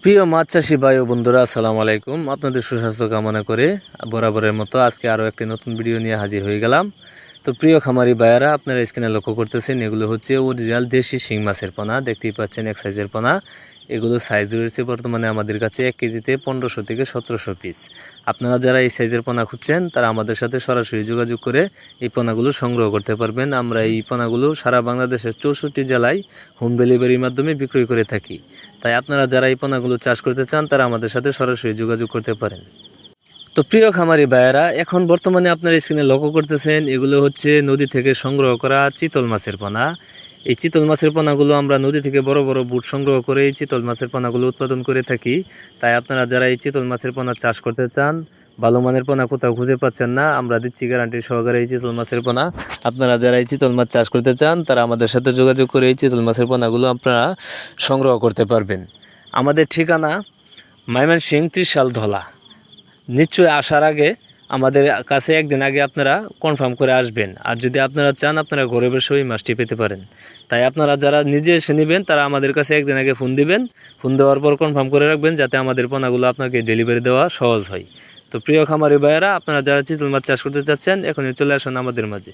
প্রিয় মাছ চাষি ভাই ও বন্ধুরা, আসসালামু আলাইকুম। আপনাদের সুস্বাস্থ্য কামনা করে বরাবরের মতো আজকে আরও একটি নতুন ভিডিও নিয়ে হাজির হয়ে গেলাম। তো প্রিয় খামারি ভাইয়ারা, আপনারা স্ক্রিনে লক্ষ্য করতেছেন, এগুলো হচ্ছে অরিজিনাল দেশি শিং মাছের পোনা। দেখতেই পাচ্ছেন এক সাইজের পোনা। এগুলো সাইজ রয়েছে বর্তমানে আমাদের কাছে 1 কেজিতে 1500 থেকে 1700 পিস। আপনারা যারা এই সাইজের পোনা খুঁজছেন তারা আমাদের সাথে সরাসরি যোগাযোগ করে এই পোনাগুলো সংগ্রহ করতে পারবেন। আমরা এই পোনাগুলো সারা বাংলাদেশের 64 জেলায় হোম ডেলিভারির মাধ্যমে বিক্রয় করে থাকি। তাই আপনারা যারা এই পোনাগুলো চাষ করতে চান তারা আমাদের সাথে সরাসরি যোগাযোগ করতে পারেন। তো প্রিয় খামারি ভাইয়েরা, এখন বর্তমানে আপনারা স্ক্রিনে লক্ষ্য করতেছেন, এগুলো হচ্ছে নদী থেকে সংগ্রহ করা চিতল মাছের পোনা। এই চিতল মাছের পোনাগুলো আমরা নদী থেকে বড় বড় বুট সংগ্রহ করে এই চিতল মাছের পোনাগুলো উৎপাদন করে থাকি। তাই আপনারা যারা এই চিতল মাছের পোনা চাষ করতে চান, ভালো মানের পোনা কোথাও খুঁজে পাচ্ছেন না, আমরা দিচ্ছি গ্যারান্টি সহকারে এই চিতল মাছের পোনা। আপনারা যারা এই চিতল মাছ চাষ করতে চান তারা আমাদের সাথে যোগাযোগ করে এই চিতল মাছের পোনাগুলো আপনারা সংগ্রহ করতে পারবেন। আমাদের ঠিকানা ময়মনসিংহ ত্রিশাল ধলা। নিশ্চয়ই আসার আগে আমাদের কাছে একদিন আগে আপনারা কনফার্ম করে আসবেন। আর যদি আপনারা চান আপনারা ঘরে বসে ওই মাছটি পেতে পারেন। তাই আপনারা যারা নিজে এসে নেবেন তারা আমাদের কাছে একদিন আগে ফোন দিবেন। ফোন দেওয়ার পর কনফার্ম করে রাখবেন যাতে আমাদের পোনাগুলো আপনাকে ডেলিভারি দেওয়া সহজ হয়। তো প্রিয় খামারি ভাইয়েরা, আপনারা যারা চিতল মাছ চাষ করতে চাচ্ছেন এখনই চলে আসুন আমাদের মাঝে।